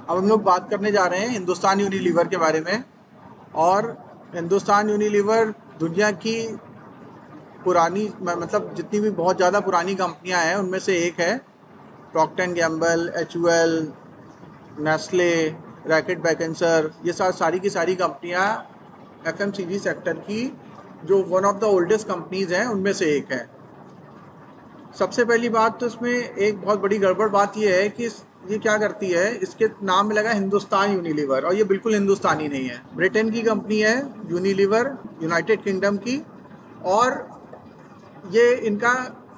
अब हम लोग बात करने जा रहे हैं हिंदुस्तान यूनिलीवर के बारे में। और हिंदुस्तान यूनिलीवर दुनिया की पुरानी मतलब जितनी भी बहुत ज़्यादा पुरानी कंपनियां हैं उनमें से एक है। Procter and Gamble, HUL, Nestle, Reckitt Benckiser, ये सारी की सारी कंपनियां एफएमसीजी सेक्टर की जो one of the oldest companies हैं उनमें से एक है। सबसे पहली बात तो इसमें एक बहुत बड़ी गड़बड़ बात यह है कि ये क्या करती है, इसके नाम में लगा हिंदुस्तान यूनिलीवर और ये बिल्कुल हिंदुस्तानी नहीं है। ब्रिटेन की कंपनी है यूनिलीवर, यूनाइटेड किंगडम की। और ये इनका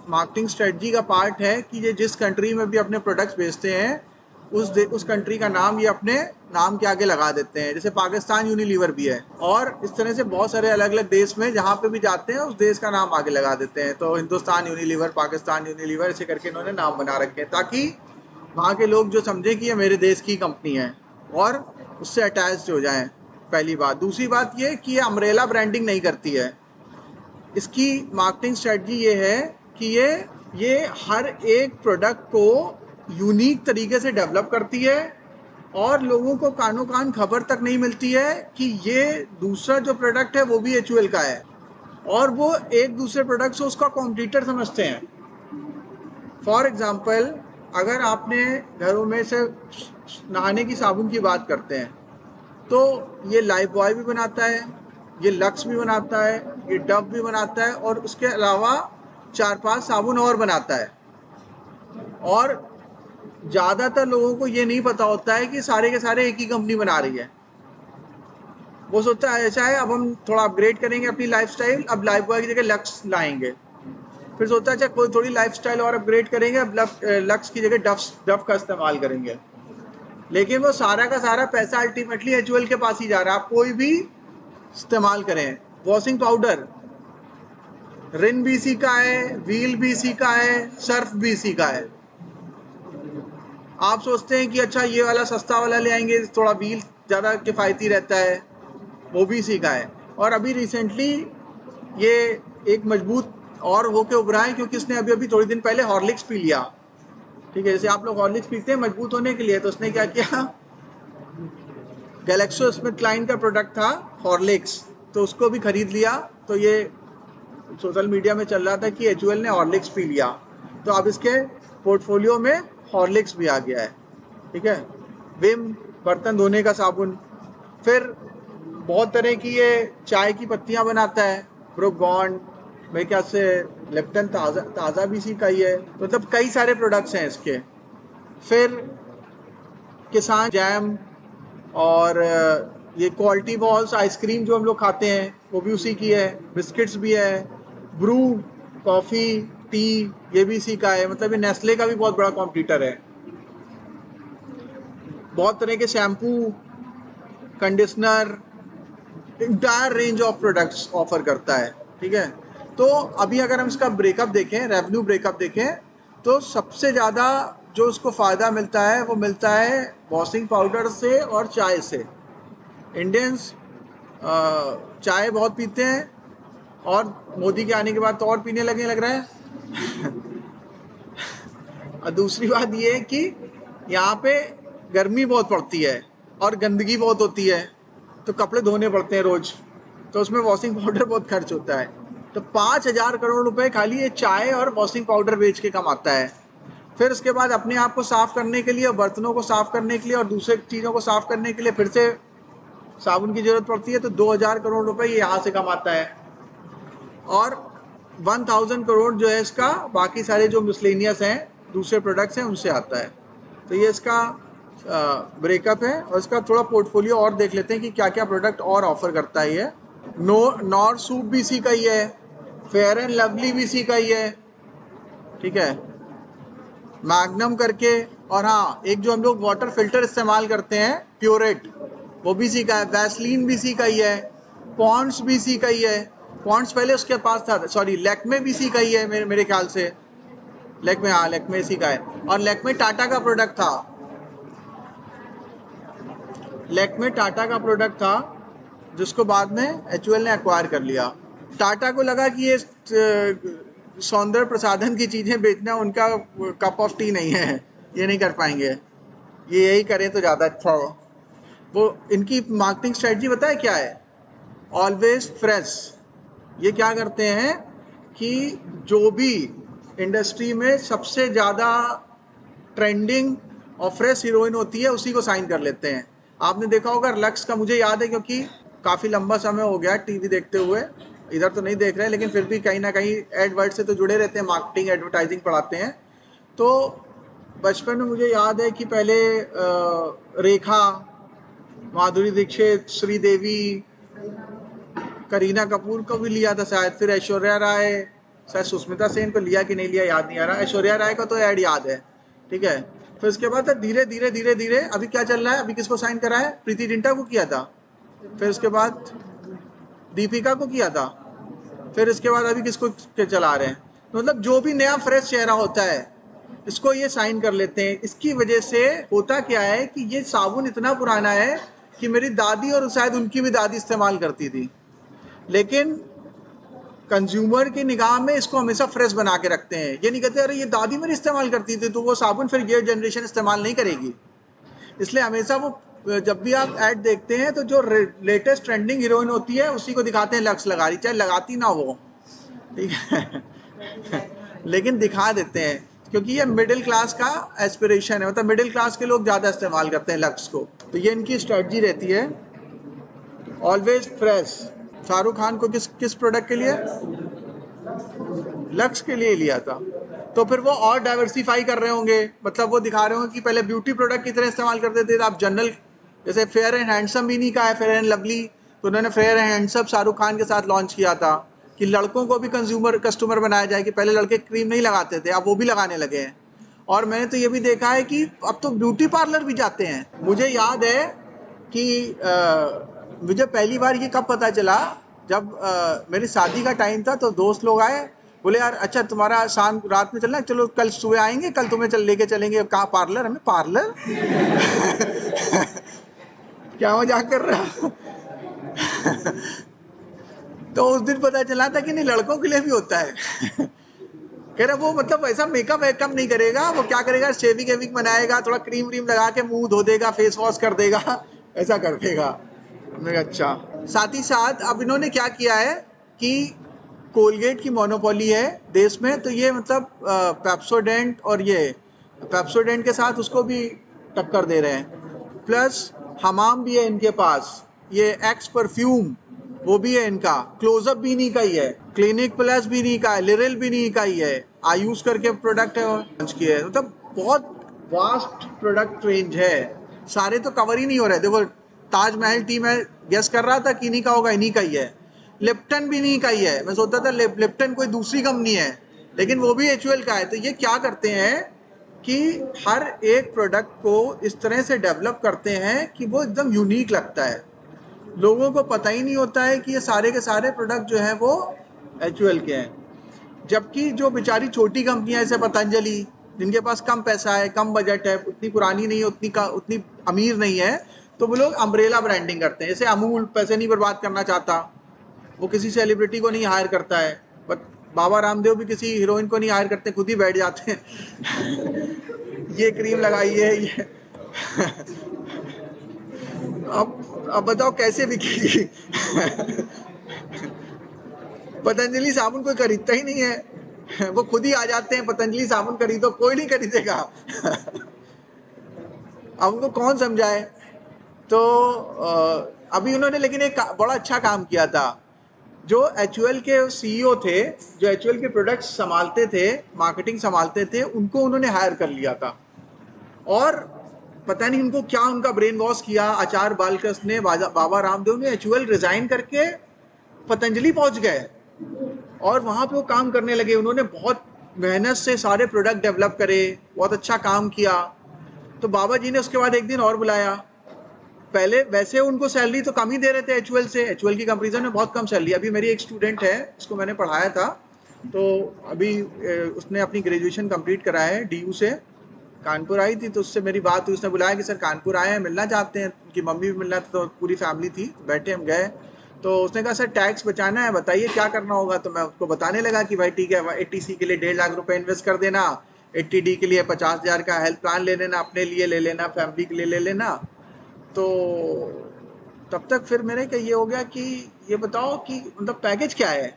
मार्केटिंग स्ट्रेटजी का पार्ट है कि ये जिस कंट्री में भी अपने प्रोडक्ट्स बेचते हैं उस कंट्री का नाम ये अपने नाम के आगे लगा देते हैं। जैसे पाकिस्तान यूनिलीवर भी है, और इस तरह से बहुत सारे अलग अलग देश में जहाँ पे भी जाते हैं उस देश का नाम आगे लगा देते हैं। तो हिंदुस्तान यूनिलीवर, पाकिस्तान यूनिलीवर, ऐसे करके इन्होंने नाम बना रखे हैं ताकि वहाँ के लोग जो समझें कि ये मेरे देश की कंपनी है और उससे अटैच हो जाएं। पहली बात। दूसरी बात ये कि ये अम्ब्रेला ब्रांडिंग नहीं करती है। इसकी मार्केटिंग स्ट्रेटजी ये है कि ये हर एक प्रोडक्ट को यूनिक तरीके से डेवलप करती है और लोगों को कानों कान खबर तक नहीं मिलती है कि ये दूसरा जो प्रोडक्ट है वो भी एचयूएल का है, और वो एक दूसरे प्रोडक्ट से उसका कॉम्पिटिटर समझते हैं। फॉर एग्जाम्पल, अगर आपने घरों में से नहाने की साबुन की बात करते हैं तो ये लाइफ बॉय भी बनाता है, ये लक्स भी बनाता है, ये डव भी बनाता है, और उसके अलावा 4-5 साबुन और बनाता है। और ज़्यादातर लोगों को ये नहीं पता होता है कि सारे के सारे एक ही कंपनी बना रही है। वो सोचता है ऐसा है, अब हम थोड़ा अपग्रेड करेंगे अपनी लाइफस्टाइल, अब लाइफ बॉय की जगह लक्स लाएंगे। फिर सोचता है अच्छा कोई थोड़ी लाइफस्टाइल और अपग्रेड करेंगे, अब लक्स की जगह डव का इस्तेमाल करेंगे। लेकिन वो सारा का सारा पैसा अल्टीमेटली एचयूएल के पास ही जा रहा है। आप कोई भी इस्तेमाल करें, वॉशिंग पाउडर रिन भी इसी का है, व्हील भी इसी का है, सर्फ भी इसी का है। आप सोचते हैं कि अच्छा ये वाला सस्ता वाला ले आएंगे, थोड़ा व्हील ज़्यादा किफ़ायती रहता है, वो भी इसी का है। और अभी रिसेंटली ये एक मजबूत और होके उभरा है क्योंकि इसने अभी अभी थोड़ी दिन पहले हॉर्लिक्स पी लिया। ठीक है, जैसे आप लोग हॉर्लिक्स पीते हैं मजबूत होने के लिए, तो उसने क्या किया, गैलेक्सो स्मिथ क्लाइन का प्रोडक्ट था हॉर्लिक्स, तो उसको भी खरीद लिया। तो ये सोशल मीडिया में चल रहा था कि एचयूएल ने हॉर्लिक्स पी लिया, तो अब इसके पोर्टफोलियो में हॉर्लिक्स भी आ गया है। ठीक है, विम बर्तन धोने का साबुन, फिर बहुत तरह की ये चाय की पत्तियां बनाता है, ब्रुक बॉन्ड, मेरे ख्याल से लिप्टन ताज़ा भी इसी का ही है। मतलब कई सारे प्रोडक्ट्स हैं इसके। फिर किसान जैम, और ये क्वालिटी बॉल्स आइसक्रीम जो हम लोग खाते हैं वो भी उसी की है, बिस्किट्स भी है, ब्रू कॉफ़ी टी ये भी इसी का है। मतलब ये नेस्ले का भी बहुत बड़ा कॉम्पिटिटर है। बहुत तरह के shampoo, conditioner, entire range of products offer करता है। ठीक है, तो अभी अगर हम इसका ब्रेकअप देखें, रेवेन्यू ब्रेकअप देखें, तो सबसे ज़्यादा जो उसको फ़ायदा मिलता है वो मिलता है वॉशिंग पाउडर से और चाय से। इंडियंस चाय बहुत पीते हैं, और मोदी के आने के बाद तो और पीने लग रहा है। और दूसरी बात ये है कि यहाँ पे गर्मी बहुत पड़ती है और गंदगी बहुत होती है, तो कपड़े धोने पड़ते हैं रोज, तो उसमें वॉशिंग पाउडर बहुत खर्च होता है। तो 5,000 करोड़ रुपए खाली ये चाय और वॉशिंग पाउडर बेच के कमाता है। फिर उसके बाद अपने आप को साफ करने के लिए और बर्तनों को साफ करने के लिए और दूसरे चीज़ों को साफ करने के लिए फिर से साबुन की जरूरत पड़ती है, तो 2,000 करोड़ रुपए ये यहाँ से कमाता है। और 1,000 करोड़ जो है इसका बाकी सारे जो मिसलेनियस हैं दूसरे प्रोडक्ट्स हैं उनसे आता है। तो ये इसका ब्रेकअप है, और इसका थोड़ा पोर्टफोलियो और देख लेते हैं कि क्या क्या प्रोडक्ट और ऑफर करता है ये। नॉर सूप भी इसी का ही है, फेयर एंड लवली भी इसी का ही है। ठीक है, मैग्नम करके, और हाँ एक जो हम लोग वाटर फिल्टर इस्तेमाल करते हैं प्योरेट, वो भी इसी का है। वैसलीन भी इसी का ही है, पॉन्ड्स भी इसी का ही है। पॉन्ड्स पहले उसके पास था, सॉरी लैक्मे भी इसी का ही है मेरे ख्याल से। लैक्मे, हाँ लैक्मे इसी का है। और लैक्मे टाटा का प्रोडक्ट था, लैक्मे टाटा का प्रोडक्ट था जिसको बाद में एचयूएल ने एक्वायर कर लिया। टाटा को लगा कि ये सौंदर्य प्रसाधन की चीज़ें बेचना उनका कप ऑफ टी नहीं है, ये नहीं कर पाएंगे। ये यही करें तो ज़्यादा अच्छा है। वो इनकी मार्केटिंग स्ट्रेटजी पता है क्या है? Always fresh. ये क्या करते हैं कि जो भी इंडस्ट्री में सबसे ज़्यादा ट्रेंडिंग और फ्रेश हीरोइन होती है उसी को साइन कर लेते हैं। आपने देखा होगा लक्स का, मुझे याद है क्योंकि काफ़ी लंबा समय हो गया टीवी देखते हुए, इधर तो नहीं देख रहे लेकिन फिर भी कहीं ना कहीं एड वर्ड से तो जुड़े रहते हैं, मार्केटिंग एडवर्टाइजिंग पढ़ाते हैं। तो बचपन में मुझे याद है कि पहले रेखा, माधुरी दीक्षित, श्रीदेवी, करीना कपूर को भी लिया था शायद, फिर ऐश्वर्या राय, शायद सुष्मिता सेन को लिया कि नहीं लिया याद नहीं आ रहा। ऐश्वर्या राय का तो ऐड याद है, ठीक है। फिर उसके बाद धीरे धीरे धीरे धीरे अभी क्या चल रहा है, अभी किसको साइन करा है? प्रीति जिंटा को किया था, फिर उसके बाद दीपिका को किया था, फिर इसके बाद अभी किसको के चला रहे हैं। तो मतलब जो भी नया फ्रेश चेहरा होता है इसको ये साइन कर लेते हैं। इसकी वजह से होता क्या है कि ये साबुन इतना पुराना है कि मेरी दादी और शायद उनकी भी दादी इस्तेमाल करती थी, लेकिन कंज्यूमर की निगाह में इसको हमेशा फ्रेश बना के रखते हैं। ये नहीं कहते अरे ये दादी मेरी इस्तेमाल करती थी तो वो साबुन फिर ये जनरेशन इस्तेमाल नहीं करेगी। इसलिए हमेशा वो जब भी आप ऐड देखते हैं तो जो लेटेस्ट ट्रेंडिंग हीरोइन होती है उसी को दिखाते हैं लक्स लगा रही, चाहे लगाती ना हो, ठीक है। लेकिन दिखा देते हैं क्योंकि ये मिडिल क्लास का एस्पिरेशन है, मतलब मिडिल क्लास के लोग ज़्यादा इस्तेमाल करते हैं लक्स को। तो ये इनकी स्ट्रेटजी रहती है, ऑलवेज फ्रेश। शाहरुख खान को किस किस प्रोडक्ट के लिए? लक्स के लिए लिया था। तो फिर वो और डाइवर्सिफाई कर रहे होंगे, मतलब वो दिखा रहे होंगे कि पहले ब्यूटी प्रोडक्ट की तरह इस्तेमाल करते थे, आप जनरल, जैसे फेयर एंड हैंडसम भी नहीं का है, फेयर एंड लवली, तो उन्होंने fair and handsome Shahrukh Khan के साथ लॉन्च किया था कि लड़कों को भी कंज्यूमर कस्टमर बनाया जाए, कि पहले लड़के क्रीम नहीं लगाते थे, अब वो भी लगाने लगे हैं। और मैंने तो ये भी देखा है कि अब तो ब्यूटी पार्लर भी जाते हैं। मुझे याद है कि मुझे पहली बार ये कब पता चला, जब मेरी शादी का टाइम था तो दोस्त लोग आए, बोले यार अच्छा तुम्हारा शाम रात में चलना है, चलो कल सुबह आएंगे, कल तुम्हें लेके चलेंगे। कहाँ पार्लर? हमें पार्लर? क्या मजाक कर रहा? तो उस दिन पता चला था कि नहीं, लड़कों के लिए भी होता है। कह रहा वो मतलब ऐसा मेकअप वेकअप नहीं करेगा, वो क्या करेगा, शेविंग वेविंग बनाएगा, थोड़ा क्रीम व्रीम लगा के मुंह धो देगा, फेस वॉश कर देगा, ऐसा कर देगा। मैं कहा, अच्छा। साथ ही साथ अब इन्होंने क्या किया है कि कोलगेट की मोनोपोली है देश में, तो ये मतलब पेप्सोडेंट, और ये पेप्सोडेंट के साथ उसको भी टक्कर दे रहे हैं। प्लस हमाम भी है इनके पास, ये एक्स परफ्यूम वो भी है इनका, क्लोजअप भी इन्हीं का ही है, क्लिनिक प्लस भी इन्हीं का है, लिरिल भी इन्हीं का ही है, आयुष करके प्रोडक्ट है लॉन्च किया है। मतलब बहुत वास्ट प्रोडक्ट रेंज है, सारे तो कवर ही नहीं हो रहे। देखो ताजमहल टी मैं गेस कर रहा था कि इन्हीं का होगा, इन्हीं का ही है। लिप्टन भी इन्हीं का ही है, मैं सोचता था लिप्टन कोई दूसरी कंपनी है, लेकिन वो भी एचयूएल का है। तो ये क्या करते हैं कि हर एक प्रोडक्ट को इस तरह से डेवलप करते हैं कि वो एकदम यूनिक लगता है, लोगों को पता ही नहीं होता है कि ये सारे के सारे प्रोडक्ट जो हैं वो एचयूएल के हैं। जबकि जो बेचारी छोटी कंपनियां जैसे पतंजलि, जिनके पास कम पैसा है, कम बजट है, उतनी पुरानी नहीं है, उतनी अमीर नहीं है, तो वो लोग अम्ब्रेला ब्रांडिंग करते हैं। जैसे अमूल पैसे नहीं बर्बाद करना चाहता, वो किसी सेलिब्रिटी को नहीं हायर करता है, बट बाबा रामदेव भी किसी हीरोइन को नहीं हायर करते, खुद ही बैठ जाते हैं। ये क्रीम लगाइए, ये अब बताओ कैसे बिकेगी? पतंजलि साबुन कोई खरीदता ही नहीं है, वो खुद ही आ जाते हैं पतंजलि साबुन खरीदो, कोई नहीं खरीदेगा। अब उनको कौन समझाए? तो अभी उन्होंने लेकिन एक बड़ा अच्छा काम किया था, जो एचयूएल के सीईओ थे, जो एचयूएल के प्रोडक्ट्स संभालते थे, मार्केटिंग संभालते थे, उनको उन्होंने हायर कर लिया था। और पता नहीं उनको क्या उनका ब्रेन वॉश किया, आचार बालकृष्ण ने, बाबा रामदेव ने, एचयूएल रिजाइन करके पतंजलि पहुंच गए और वहाँ पे वो काम करने लगे। उन्होंने बहुत मेहनत से सारे प्रोडक्ट डेवलप करे, बहुत अच्छा काम किया। तो बाबा जी ने उसके बाद एक दिन और बुलाया। पहले वैसे उनको सैलरी तो कम ही दे रहे थे एचयूएल से, एचयूएल की कंपैरिजन में बहुत कम सैलरी। अभी मेरी एक स्टूडेंट है, उसको मैंने पढ़ाया था, तो अभी उसने अपनी ग्रेजुएशन कंप्लीट करा है डीयू से, कानपुर आई थी, तो उससे मेरी बात हुई, उसने बुलाया कि सर कानपुर आए हैं, मिलना चाहते हैं। उनकी मम्मी भी मिलना था, तो पूरी फैमिली थी, बैठे हम गए। तो उसने कहा सर टैक्स बचाना है, बताइए क्या करना होगा। तो मैं उसको बताने लगा कि भाई ठीक है, एटीसी के लिए 1.5 लाख रुपए इन्वेस्ट कर देना, 80D के लिए 50,000 का हेल्थ प्लान ले लेना, अपने लिए ले लेना, फैमिली के लिए ले लेना। तो तब तक फिर मेरे का ये हो गया कि ये बताओ कि मतलब पैकेज क्या है।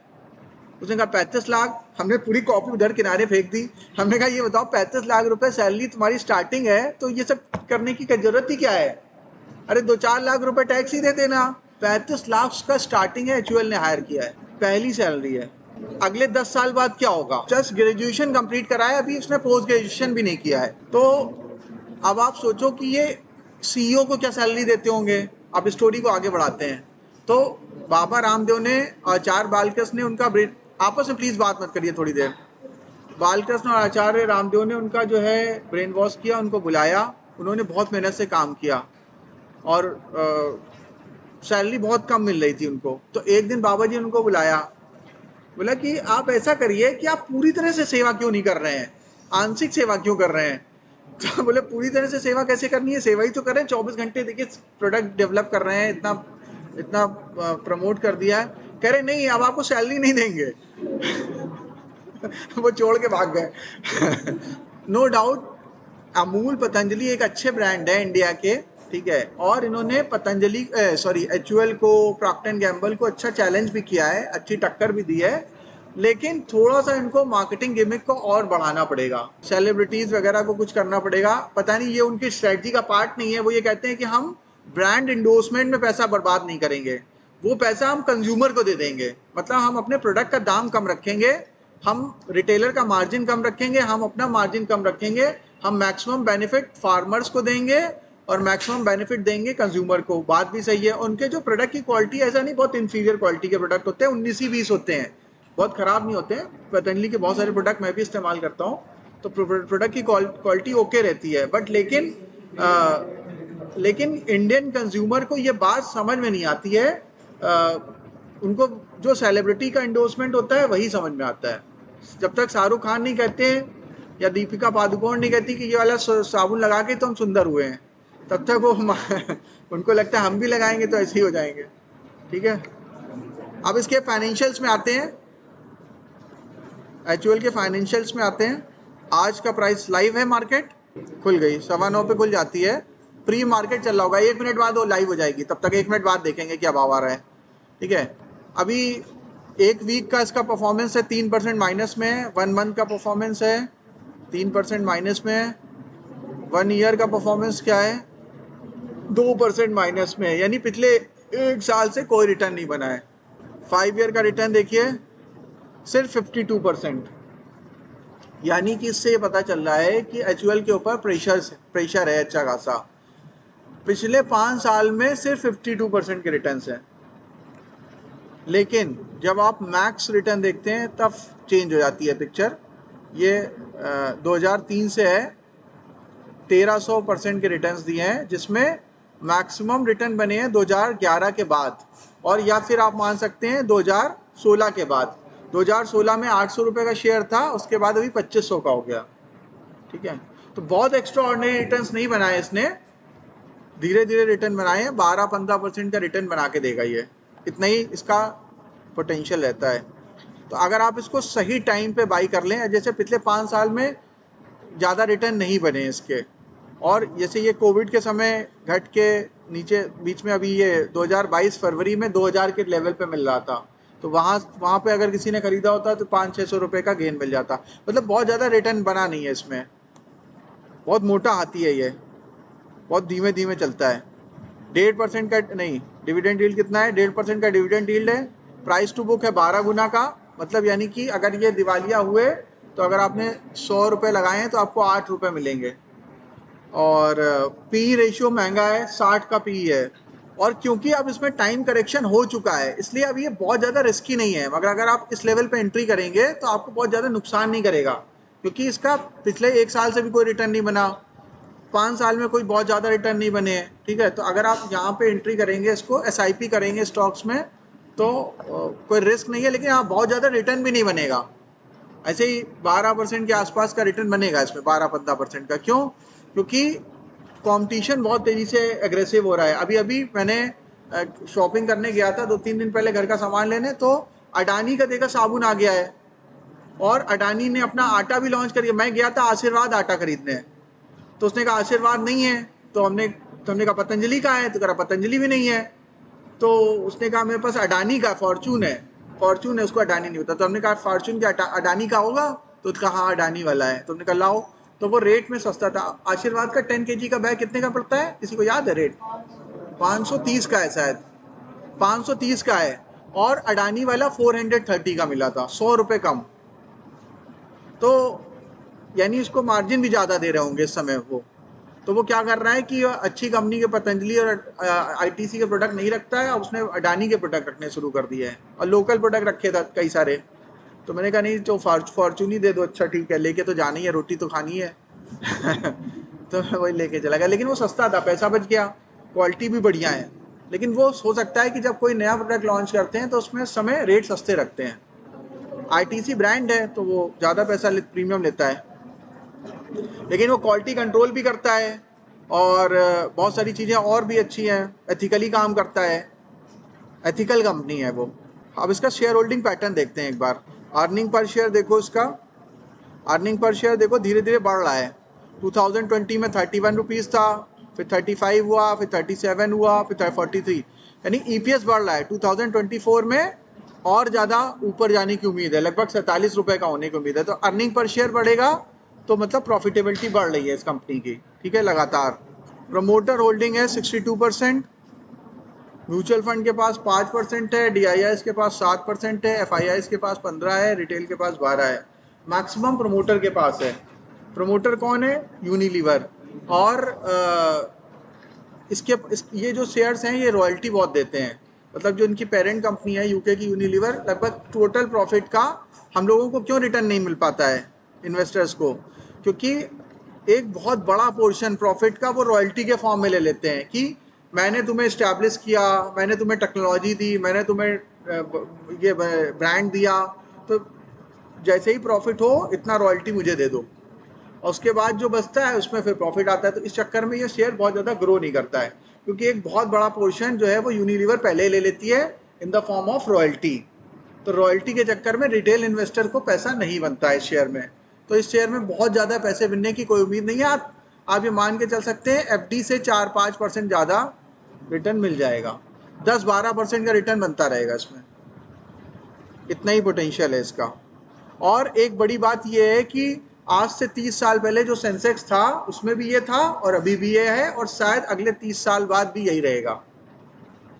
उसने कहा 35 लाख। हमने पूरी कॉपी उधर किनारे फेंक दी। हमने कहा ये बताओ 35 लाख रुपए सैलरी तुम्हारी स्टार्टिंग है, तो ये सब करने की जरूरत ही क्या है। अरे 2-4 लाख रुपए टैक्स ही दे देना। 35 लाख का स्टार्टिंग है, एचयूएल ने हायर किया है, पहली सैलरी है। अगले 10 साल बाद क्या होगा। जस्ट ग्रेजुएशन कंप्लीट करा है, अभी उसने पोस्ट ग्रेजुएशन भी नहीं किया है। तो अब आप सोचो कि ये सीईओ को क्या सैलरी देते होंगे। अब स्टोरी को आगे बढ़ाते हैं। तो बाबा रामदेव ने, आचार्य बालकृष्ण ने उनका आपस में प्लीज बात मत करिए थोड़ी देर। बालकृष्ण और आचार्य रामदेव ने उनका जो है ब्रेन वॉश किया, उनको बुलाया। उन्होंने बहुत मेहनत से काम किया और सैलरी बहुत कम मिल रही थी उनको। तो एक दिन बाबा जी ने उनको बुलाया, बोला कि आप ऐसा करिए कि आप पूरी तरह से सेवा क्यों नहीं कर रहे हैं, आंशिक सेवा क्यों कर रहे हैं। तो बोले पूरी तरह से सेवा कैसे करनी है, सेवा ही तो कर रहे हैं 24 घंटे। देखिए प्रोडक्ट डेवलप कर रहे हैं, इतना इतना प्रमोट कर दिया है। कह रहे नहीं, अब आपको सैलरी नहीं देंगे। वो छोड़ के भाग गए। नो डाउट अमूल पतंजलि एक अच्छे ब्रांड है इंडिया के, ठीक है। और इन्होंने पतंजलि एचयूएल को, प्रॉक्टर एंड गैम्बल को अच्छा चैलेंज भी किया है, अच्छी टक्कर भी दी है। लेकिन थोड़ा सा इनको मार्केटिंग गिमिक को और बढ़ाना पड़ेगा, सेलिब्रिटीज वगैरह को कुछ करना पड़ेगा। पता नहीं ये उनकी स्ट्रेटजी का पार्ट नहीं है। वो ये कहते हैं कि हम ब्रांड इंडोर्समेंट में पैसा बर्बाद नहीं करेंगे, वो पैसा हम कंज्यूमर को दे देंगे। मतलब हम अपने प्रोडक्ट का दाम कम रखेंगे, हम रिटेलर का मार्जिन कम रखेंगे, हम अपना मार्जिन कम रखेंगे, हम मैक्सिमम बेनिफिट फार्मर्स को देंगे और मैक्सिमम बेनिफिट देंगे कंज्यूमर को। बात भी सही है। उनके जो प्रोडक्ट की क्वालिटी ऐसा नहीं बहुत इंफीरियर क्वालिटी के प्रोडक्ट होते हैं, 19-20 होते हैं, बहुत ख़राब नहीं होते हैं। पतंजलि के बहुत सारे प्रोडक्ट मैं भी इस्तेमाल करता हूँ, तो प्रोडक्ट की क्वालिटी ओके रहती है। बट लेकिन इंडियन कंज्यूमर को ये बात समझ में नहीं आती है। उनको जो सेलिब्रिटी का इंडोर्समेंट होता है वही समझ में आता है। जब तक शाहरुख खान नहीं कहते हैं या दीपिका पादुकोण नहीं कहती कि ये वाला साबुन लगा के तो हम सुंदर हुए हैं, तब तक वो उनको लगता है हम भी लगाएंगे तो ऐसे ही हो जाएंगे। ठीक है, अब इसके फाइनेंशियल्स में आते हैं, एचयूएल के फाइनेंशियल्स में आते हैं। आज का प्राइस लाइव है, मार्केट खुल गई 9:15 पे खुल जाती है। प्री मार्केट चल रहा होगा, 1 मिनट बाद वो लाइव हो जाएगी, तब तक 1 मिनट बाद देखेंगे क्या भाव आ रहा है। ठीक है, अभी एक वीक का इसका परफॉर्मेंस है 3% माइनस में है। 1 मंथ का परफॉर्मेंस है 3% माइनस में है। 1 ईयर का परफॉर्मेंस क्या है, 2% माइनस में है, यानी पिछले 1 साल से कोई रिटर्न नहीं बना है। 5 ईयर का रिटर्न देखिए सिर्फ 52%। यानी कि इससे ये पता चल रहा है कि एचयूएल के ऊपर प्रेशर है अच्छा खासा। पिछले 5 साल में सिर्फ 52% के रिटर्न हैं। लेकिन जब आप मैक्स रिटर्न देखते हैं तब चेंज हो जाती है पिक्चर। ये 2003 से है, 1300% के रिटर्न्स दिए हैं, जिसमें मैक्सिमम रिटर्न बने हैं 2011 के बाद, और या फिर आप मान सकते हैं 2016 के बाद। 2016 में 800 रुपये का शेयर था, उसके बाद अभी 2500 का हो गया। ठीक है, तो बहुत एक्स्ट्रा ऑर्डिनरी रिटर्न्स नहीं बनाए इसने, धीरे धीरे रिटर्न बनाए हैं। 12-15% का रिटर्न बना के देगा ये, इतना ही इसका पोटेंशियल रहता है। तो अगर आप इसको सही टाइम पे बाई कर लें, जैसे पिछले 5 साल में ज़्यादा रिटर्न नहीं बने इसके, और जैसे ये कोविड के समय घट के नीचे बीच में, अभी ये 2022 फरवरी में 2000 के लेवल पे मिल रहा था, तो वहाँ पे अगर किसी ने खरीदा होता तो 500-600 रुपये का गेन मिल जाता। मतलब बहुत ज़्यादा रिटर्न बना नहीं है इसमें, बहुत मोटा हाथी है ये, बहुत धीमे धीमे चलता है। 1.5% का नहीं, डिविडेंड यील्ड कितना है, 1.5% का डिविडेंड यील्ड है। प्राइस टू बुक है 12 गुना का, मतलब यानी कि अगर ये दिवालिया हुए तो अगर आपने 100 रुपये लगाए हैं तो आपको 8 रुपये मिलेंगे। और पी रेशियो महंगा है, 60 का पी है। और क्योंकि अब इसमें टाइम करेक्शन हो चुका है, इसलिए अब ये बहुत ज़्यादा रिस्की नहीं है। मगर अगर आप इस लेवल पे एंट्री करेंगे तो आपको बहुत ज़्यादा नुकसान नहीं करेगा, क्योंकि इसका पिछले 1 साल से भी कोई रिटर्न नहीं बना, 5 साल में कोई बहुत ज़्यादा रिटर्न नहीं बने हैं। ठीक है, तो अगर आप यहाँ पे एंट्री करेंगे, इसको SIP करेंगे स्टॉक्स में, तो कोई रिस्क नहीं है। लेकिन हाँ, बहुत ज़्यादा रिटर्न भी नहीं बनेगा, ऐसे ही 12% के आसपास का रिटर्न बनेगा इसमें, 12-15% का। क्यों? क्योंकि कंपटीशन बहुत तेज़ी से एग्रेसिव हो रहा है। अभी अभी मैंने शॉपिंग करने गया था 2-3 दिन पहले घर का सामान लेने, तो अडानी का देखा साबुन आ गया है। और अडानी ने अपना आटा भी लॉन्च कर दिया। मैं गया था आशीर्वाद आटा खरीदने, तो उसने कहा आशीर्वाद नहीं है, तो हमने कहा पतंजलि का है, तो कहा पतंजलि भी नहीं है। तो उसने कहा मेरे पास अडानी का फॉर्चून है, फॉर्चून है, उसको अडानी नहीं होता। तो हमने कहा फॉर्चून क्या अडानी का होगा? तो उसने कहा हाँ अडानी वाला है। तो हमने कहा लाओ, तो वो रेट में सस्ता था। आशीर्वाद का 10 kg का बैग कितने का पड़ता है, किसी को याद है रेट? 530 का है शायद, 530 का है। और अडानी वाला 430 का मिला था, 100 रुपये कम। तो यानी उसको मार्जिन भी ज़्यादा दे रहे होंगे इस समय वो। तो वो क्या कर रहा है कि अच्छी कंपनी के पतंजलि और आईटीसी के प्रोडक्ट नहीं रखता है, अब उसने अडानी के प्रोडक्ट रखने शुरू कर दिए हैं, और लोकल प्रोडक्ट रखे था कई सारे। तो मैंने कहा नहीं, तो फॉर्चून ही दे दो। अच्छा ठीक है, लेके तो जानी है, रोटी तो खानी है। तो मैं वही लेके चला गया, लेकिन वो सस्ता था, पैसा बच गया, क्वालिटी भी बढ़िया है। लेकिन वो हो सकता है कि जब कोई नया प्रोडक्ट लॉन्च करते हैं तो उसमें समय रेट सस्ते रखते हैं। आईटीसी ब्रांड है तो वो ज़्यादा पैसा प्रीमियम लेता है, लेकिन वो क्वालिटी कंट्रोल भी करता है, और बहुत सारी चीज़ें और भी अच्छी हैं, एथिकली काम करता है, एथिकल कंपनी है वो। अब इसका शेयर होल्डिंग पैटर्न देखते हैं एक बार। अर्निंग पर शेयर देखो, इसका अर्निंग पर शेयर देखो धीरे धीरे बढ़ रहा है। 2020 में 31 रुपीज़ था, फिर 35 हुआ, फिर 37 हुआ, फिर 43, यानी ईपीएस बढ़ रहा है। 2024 में और ज़्यादा ऊपर जाने की उम्मीद है, लगभग 47 रुपये का होने की उम्मीद है। तो अर्निंग पर शेयर बढ़ेगा तो मतलब प्रॉफिटेबिलिटी बढ़ रही है इस कंपनी की, ठीक है, लगातार। प्रमोटर होल्डिंग है 62%, म्यूचुअल फंड के पास 5% है, डीआईआईस के पास 7% है, एफआईआईस के पास 15 है, रिटेल के पास 12 है। मैक्सिमम प्रमोटर के पास है। प्रमोटर कौन है? यूनिलीवर। और ये जो शेयर्स हैं ये रॉयल्टी बहुत देते हैं, मतलब जो इनकी पेरेंट कंपनी है यूके की यूनिलीवर, लगभग टोटल प्रॉफिट का हम लोगों को क्यों रिटर्न नहीं मिल पाता है इन्वेस्टर्स को? क्योंकि एक बहुत बड़ा पोर्शन प्रॉफिट का वो रॉयल्टी के फॉर्म में ले लेते हैं कि मैंने तुम्हें इस्टेब्लिश किया, मैंने तुम्हें टेक्नोलॉजी दी, मैंने तुम्हें ये ब्रांड दिया, तो जैसे ही प्रॉफिट हो इतना रॉयल्टी मुझे दे दो, और उसके बाद जो बचता है उसमें फिर प्रॉफिट आता है। तो इस चक्कर में ये शेयर बहुत ज़्यादा ग्रो नहीं करता है, क्योंकि एक बहुत बड़ा पोर्शन जो है वो यूनिलीवर पहले ले लेती है in the form of royalty. तो रॉयल्टी के चक्कर में रिटेल इन्वेस्टर को पैसा नहीं बनता है इस शेयर में। तो इस शेयर में बहुत ज़्यादा पैसे बनने की कोई उम्मीद नहीं है। आप ये मान के चल सकते हैं एफडी से 4-5% ज़्यादा रिटर्न मिल जाएगा, 10-12% का रिटर्न बनता रहेगा इसमें, इतना ही पोटेंशियल है इसका। और एक बड़ी बात यह है कि आज से 30 साल पहले जो सेंसेक्स था उसमें भी ये था, और अभी भी ये है, और शायद अगले 30 साल बाद भी यही रहेगा।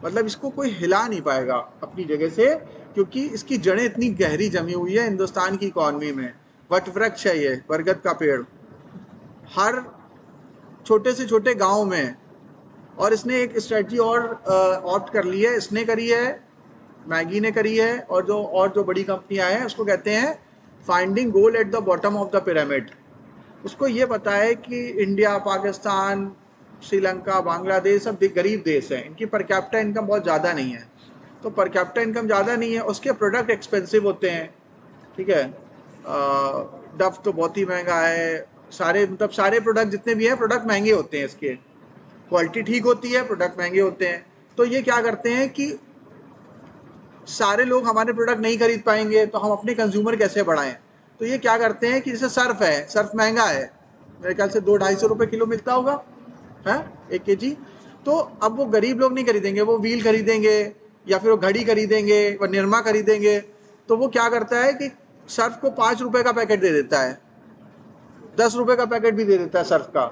मतलब इसको कोई हिला नहीं पाएगा अपनी जगह से, क्योंकि इसकी जड़ें इतनी गहरी जमी हुई है हिंदुस्तान की इकॉनमी में। वट वृक्ष है ये, बरगद का पेड़, हर छोटे से छोटे गांव में। और इसने एक स्ट्रेटजी और ऑप्ट कर ली है, इसने करी है, मैगी ने करी है, और जो बड़ी कंपनियां हैं उसको कहते हैं finding gold at the bottom of the pyramid. उसको ये पता है कि इंडिया, पाकिस्तान, श्रीलंका, बांग्लादेश सब गरीब देश हैं, इनकी पर कैपिटा इनकम बहुत ज़्यादा नहीं है। तो पर कैपिटा इनकम ज़्यादा नहीं है, उसके प्रोडक्ट एक्सपेंसिव होते हैं, ठीक है। डफ तो बहुत ही महंगा है, सारे प्रोडक्ट जितने भी हैं प्रोडक्ट महंगे होते हैं इसके, क्वालिटी ठीक होती है, प्रोडक्ट महंगे होते हैं। तो ये क्या करते हैं कि सारे लोग हमारे प्रोडक्ट नहीं खरीद पाएंगे तो हम अपने कंज्यूमर कैसे बढ़ाएं? तो ये क्या करते हैं कि जैसे सर्फ है, सर्फ महंगा है, मेरे ख्याल से 200-250 रुपये किलो मिलता होगा है 1 kg। तो अब वो गरीब लोग नहीं खरीदेंगे, वो व्हील खरीदेंगे, या फिर वो घड़ी खरीदेंगे, वो निरमा खरीदेंगे। तो वो क्या करता है कि सर्फ को 5 रुपये का पैकेट दे देता है, 10 रुपये का पैकेट भी दे देता है सर्फ का,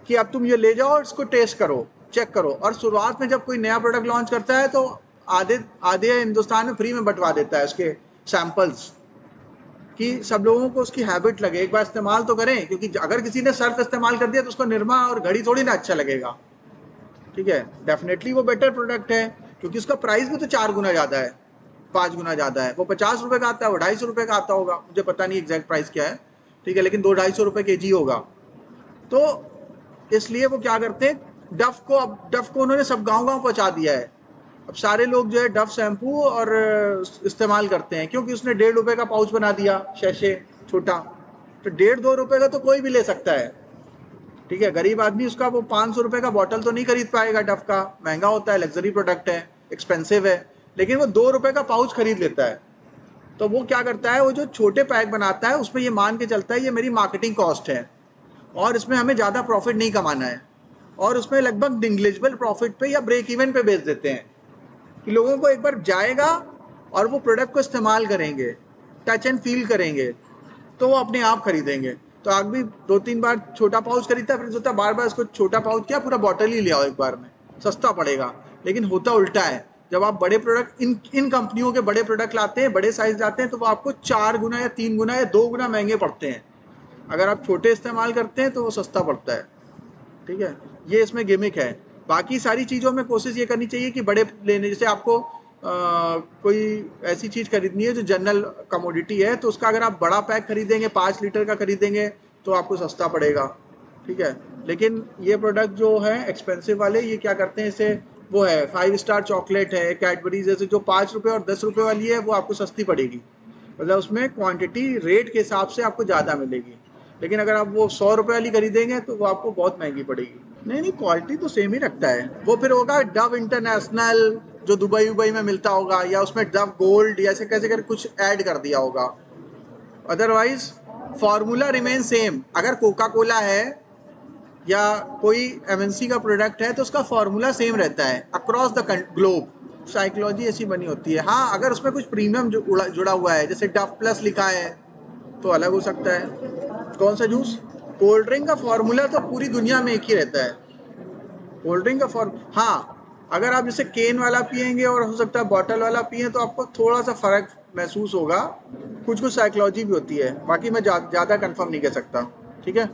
कि अब तुम ये ले जाओ और इसको टेस्ट करो, चेक करो। और शुरुआत में जब कोई नया प्रोडक्ट लॉन्च करता है तो आधे आधे हिंदुस्तान में फ्री में बंटवा देता है उसके सैंपल्स, कि सब लोगों को उसकी हैबिट लगे, एक बार इस्तेमाल तो करें। क्योंकि अगर किसी ने सर्फ इस्तेमाल कर दिया तो उसको निरमा और घड़ी थोड़ी ना अच्छा लगेगा, ठीक है। डेफिनेटली वो बेटर प्रोडक्ट है, क्योंकि उसका प्राइस भी तो 4 गुना ज़्यादा है, 5 गुना ज़्यादा है। वो 50 रुपये का आता है, वो 250 रुपये का आता होगा, मुझे पता नहीं एग्जैक्ट प्राइस क्या है, ठीक है, लेकिन 200-250 रुपये kg होगा। तो इसलिए वो क्या करते हैं, डफ को उन्होंने सब गांव-गांव पहुंचा दिया है। अब सारे लोग जो है डफ शैम्पू और इस्तेमाल करते हैं, क्योंकि उसने 1.5 रुपये का पाउच बना दिया, शैशे छोटा। तो 1.5-2 रुपये का तो कोई भी ले सकता है, ठीक है। गरीब आदमी उसका वो 500 रुपये का बॉटल तो नहीं खरीद पाएगा, डफ का महंगा होता है, लग्जरी प्रोडक्ट है, एक्सपेंसिव है, लेकिन वो 2 रुपये का पाउच खरीद लेता है। तो वो क्या करता है, वो जो छोटे पैक बनाता है उसमें ये मान के चलता है ये मेरी मार्केटिंग कॉस्ट है और इसमें हमें ज़्यादा प्रॉफिट नहीं कमाना है, और उसमें लगभग निग्लिजिबल प्रॉफिट पे या ब्रेक इवन पे बेच देते हैं कि लोगों को एक बार जाएगा और वो प्रोडक्ट को इस्तेमाल करेंगे, टच एंड फील करेंगे, तो वो अपने आप खरीदेंगे। तो आग भी 2-3 बार छोटा पाउच खरीदता है, फिर सोचता बार बार इसको छोटा पाउच क्या पूरा बॉटल ही ले आओ एक बार में, सस्ता पड़ेगा। लेकिन होता उल्टा है, जब आप बड़े प्रोडक्ट इन कंपनियों के बड़े प्रोडक्ट लाते हैं, बड़े साइज लाते हैं, तो वो आपको 4 गुना या 3 गुना या 2 गुना महंगे पड़ते हैं। अगर आप छोटे इस्तेमाल करते हैं तो वो सस्ता पड़ता है। ठीक है, ये इसमें गिमिक है। बाकी सारी चीज़ों में कोशिश ये करनी चाहिए कि बड़े लेने, जैसे आपको कोई ऐसी चीज़ खरीदनी है जो जनरल कमोडिटी है, तो उसका अगर आप बड़ा पैक खरीदेंगे 5 लीटर का खरीदेंगे तो आपको सस्ता पड़ेगा। ठीक है, लेकिन ये प्रोडक्ट जो है एक्सपेंसिव वाले, ये क्या करते हैं, इसे वो है 5 स्टार चॉकलेट है, कैडबरीज जैसे जो 5 रुपये और 10 रुपये वाली है वो आपको सस्ती पड़ेगी, मतलब उसमें क्वांटिटी रेट के हिसाब से आपको ज़्यादा मिलेगी। लेकिन अगर आप वो 100 रुपये वाली खरीदेंगे तो वो आपको बहुत महंगी पड़ेगी। नहीं नहीं, क्वालिटी तो सेम ही रखता है। वो फिर होगा डव इंटरनेशनल जो दुबई में मिलता होगा, या उसमें डव गोल्ड या ऐसे कैसे कर कुछ ऐड कर दिया होगा, अदरवाइज फार्मूला रिमेन सेम। अगर कोका कोला है या कोई एमएनसी का प्रोडक्ट है तो उसका फार्मूला सेम रहता है अक्रॉस द ग्लोब। साइकोलॉजी ऐसी बनी होती है। हाँ, अगर उसमें कुछ प्रीमियम जुड़ा हुआ है, जैसे डव प्लस लिखा है, तो अलग हो सकता है। कौन सा जूस? कोल्ड ड्रिंक का फार्मूला तो पूरी दुनिया में एक ही रहता है। कोल्ड ड्रिंक का फॉर्म, हाँ, अगर आप जैसे केन वाला पियेंगे और हो सकता है बॉटल वाला पिए तो आपको थोड़ा सा फ़र्क महसूस होगा, कुछ कुछ साइकोलॉजी भी होती है, बाकी मैं ज़्यादा कंफर्म नहीं कह सकता। ठीक है,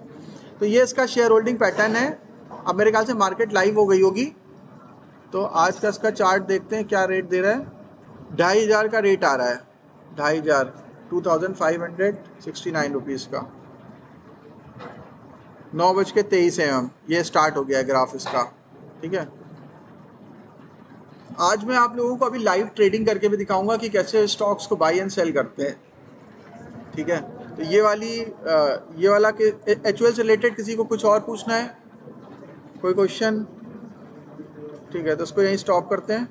तो ये इसका शेयर होल्डिंग पैटर्न है। अब मेरे ख्याल से मार्केट लाइव हो गई होगी, तो आज का इसका चार्ट देखते हैं क्या रेट दे रहा है। 2500 का रेट आ रहा है, 2500, 2569 रुपीज़ का। 9:23 AM ये स्टार्ट हो गया है ग्राफ इसका। ठीक है, आज मैं आप लोगों को अभी लाइव ट्रेडिंग करके भी दिखाऊंगा कि कैसे स्टॉक्स को बाई एंड सेल करते हैं। ठीक है, तो ये वाला के एचयूएल से रिलेटेड किसी को कुछ और पूछना है, कोई क्वेश्चन? ठीक है, तो इसको यहीं स्टॉप करते हैं।